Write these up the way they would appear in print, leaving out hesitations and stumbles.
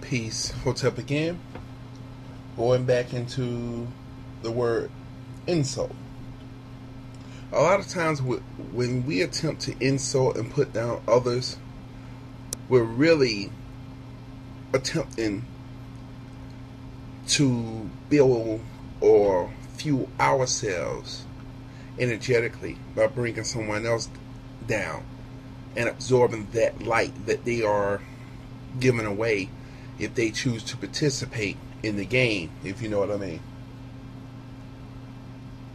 Peace. Hotep again. Going back into the word insult. A lot of times when we attempt to insult and put down others, we're really attempting to build or fuel ourselves energetically by bringing someone else down and absorbing that light that they are giving away if they choose to participate in the game, if you know what I mean.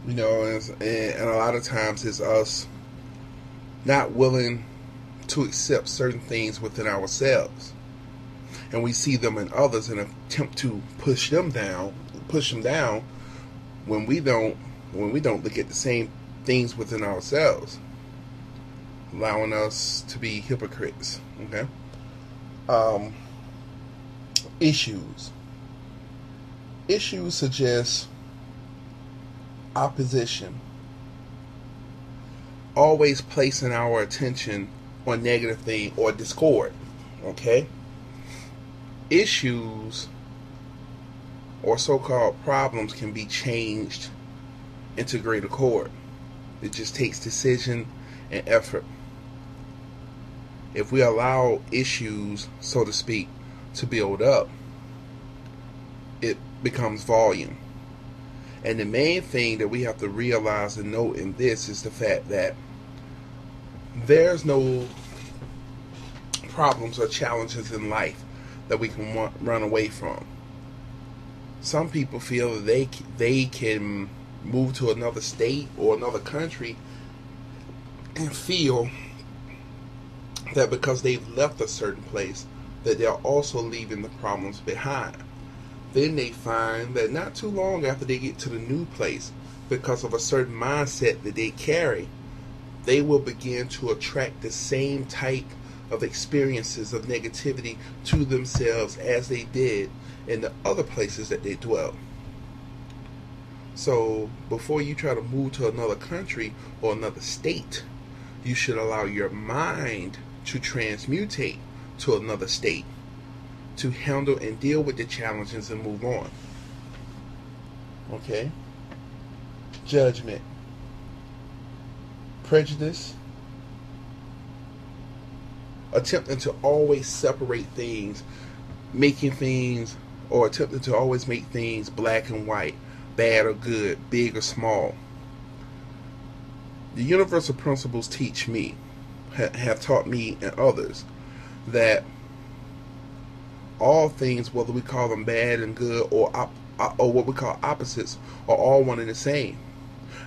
You know, and a lot of times it's us not willing to accept certain things within ourselves, and we see them in others and attempt to push them down when we don't look at the same things within ourselves, allowing us to be hypocrites. Okay. Issues suggest opposition, always placing our attention on negative thing or discord. Okay. Issues or so-called problems can be changed into great accord. It just takes decision and effort. If we allow issues, so to speak, to build up, it becomes volume. And the main thing that we have to realize and note in this is the fact that there's no problems or challenges in life that we can run away from. Some people feel that they can move to another state or another country and feel that because they've left a certain place that they're also leaving the problems behind. Then they find that not too long after they get to the new place, because of a certain mindset that they carry, they will begin to attract the same type of experiences of negativity to themselves as they did in the other places that they dwell. So before you try to move to another country or another state, you should allow your mind to transmutate to another state to handle and deal with the challenges and move on. Okay? Judgment. Prejudice. Attempting to always separate things, making things, or attempting to always make things black and white, bad or good, big or small. The universal principles teach me, have taught me and others, that all things, whether we call them bad and good or what we call opposites, are all one and the same.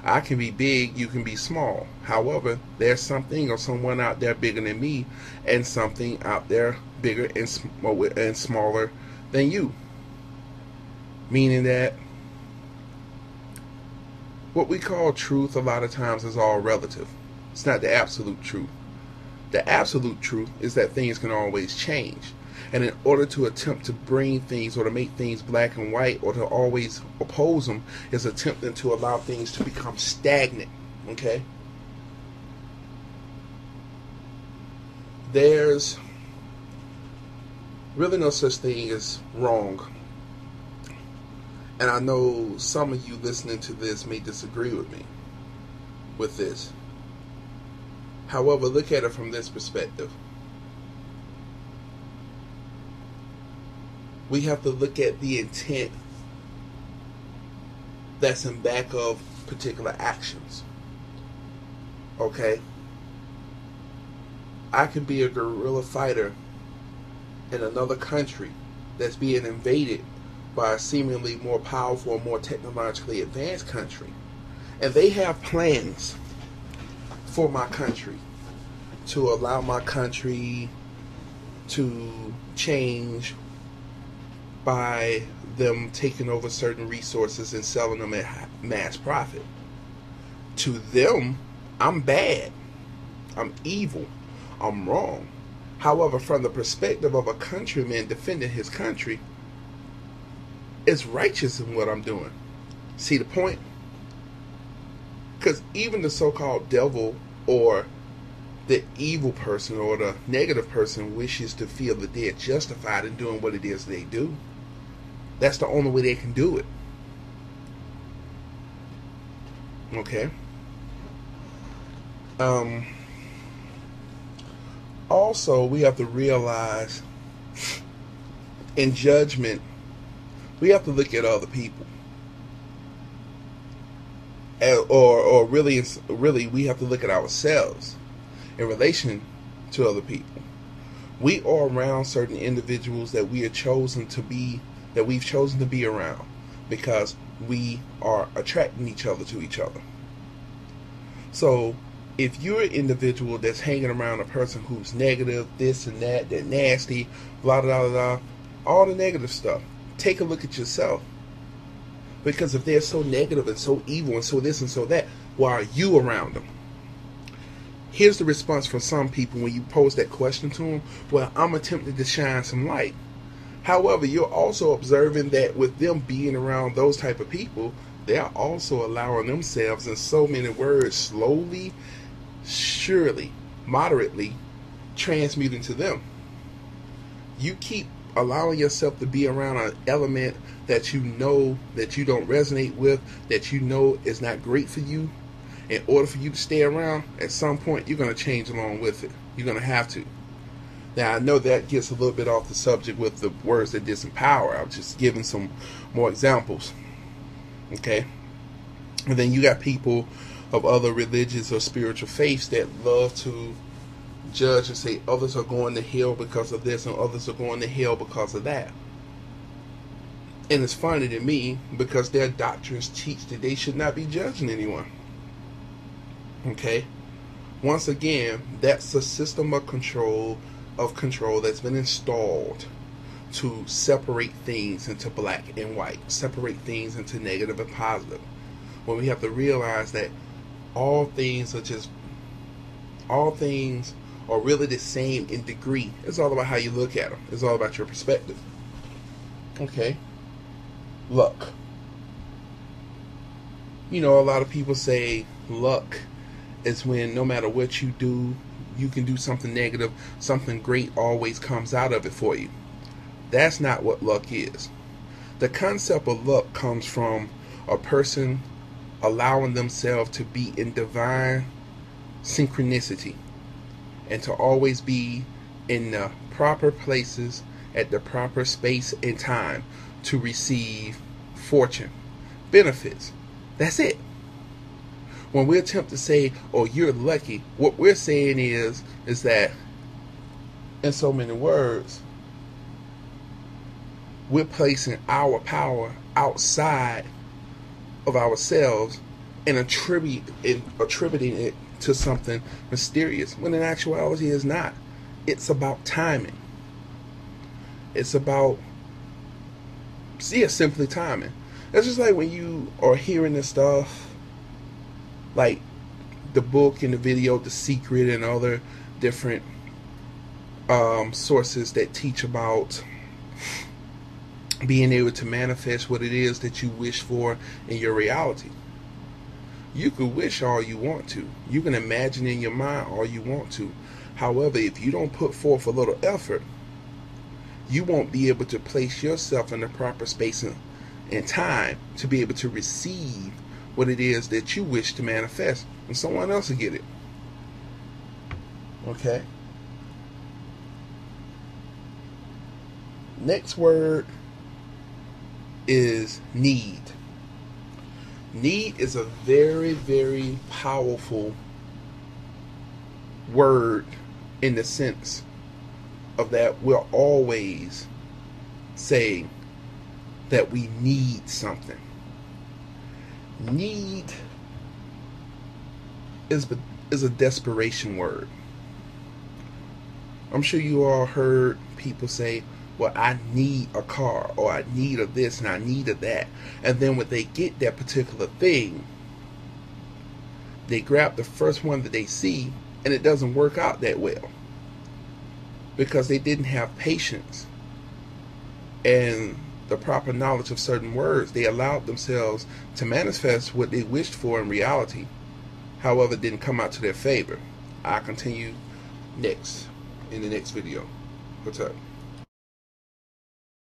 I can be big, you can be small. However, there's something or someone out there bigger than me, and something out there bigger and smaller than you. Meaning that what we call truth a lot of times is all relative. It's not the absolute truth. The absolute truth is that things can always change. And in order to attempt to bring things or to make things black and white or to always oppose them is attempting to allow things to become stagnant. Okay? There's really no such thing as wrong. And I know some of you listening to this may disagree with me with this. However, look at it from this perspective. We have to look at the intent that's in back of particular actions. Okay? I can be a guerrilla fighter in another country that's being invaded by a seemingly more powerful, more technologically advanced country. And they have plans for my country to allow my country to change by them taking over certain resources and selling them at mass profit. To them, I'm bad. I'm evil. I'm wrong. However, from the perspective of a countryman defending his country, it's righteous in what I'm doing. See the point? Because even the so-called devil or the evil person or the negative person wishes to feel that they're justified in doing what it is they do. That's the only way they can do it. Okay? Also, we have to realize in judgment, we have to look at other people. Or really, we have to look at ourselves in relation to other people. We are around certain individuals that we've chosen to be around because we are attracting each other to each other. So if you're an individual that's hanging around a person who's negative, this and that, they're nasty, blah, blah, blah, all the negative stuff, take a look at yourself. Because if they're so negative and so evil and so this and so that, why are you around them? Here's the response from some people when you pose that question to them. Well, I'm attempting to shine some light. However, you're also observing that with them being around those type of people, they're also allowing themselves, in so many words, slowly, surely, moderately transmuting to them. You keep allowing yourself to be around an element that you know that you don't resonate with, that you know is not great for you. In order for you to stay around, at some point you're going to change along with it. You're going to have to. Now, I know that gets a little bit off the subject with the words that disempower. I'm just giving some more examples. Okay? And then you got people of other religious or spiritual faiths that love to judge and say others are going to hell because of this and others are going to hell because of that. And it's funny to me because their doctrines teach that they should not be judging anyone. Okay? Once again, that's a system of control that's been installed to separate things into black and white, separate things into negative and positive. When we have to realize that all things are really the same in degree. It's all about how you look at them. It's all about your perspective. Okay? Luck. You know, a lot of people say luck is when no matter what you do, you can do something negative, something great always comes out of it for you. That's not what luck is. The concept of luck comes from a person allowing themselves to be in divine synchronicity and to always be in the proper places at the proper space and time to receive fortune, benefits. That's it. When we attempt to say, oh, you're lucky, what we're saying is that, in so many words, we're placing our power outside of ourselves and attributing it to something mysterious, when in actuality it's not. It's about timing. It's about, simply timing. It's just like when you are hearing this stuff, like the book and the video, The Secret, and other different sources that teach about being able to manifest what it is that you wish for in your reality. You can wish all you want to. You can imagine in your mind all you want to. However, if you don't put forth a little effort, you won't be able to place yourself in the proper space and time to be able to receive what it is that you wish to manifest, and someone else will get it. Okay? Next word is need. Need is a very, very powerful word in the sense of that we're always saying that we need something. Need is a desperation word. I'm sure you all heard people say, well, I need a car, or I need a this and I need a that. And then when they get that particular thing, they grab the first one that they see, and it doesn't work out that well. Because they didn't have patience and the proper knowledge of certain words. They allowed themselves to manifest what they wished for in reality. However, it didn't come out to their favor. I'll continue next in the next video. What's up?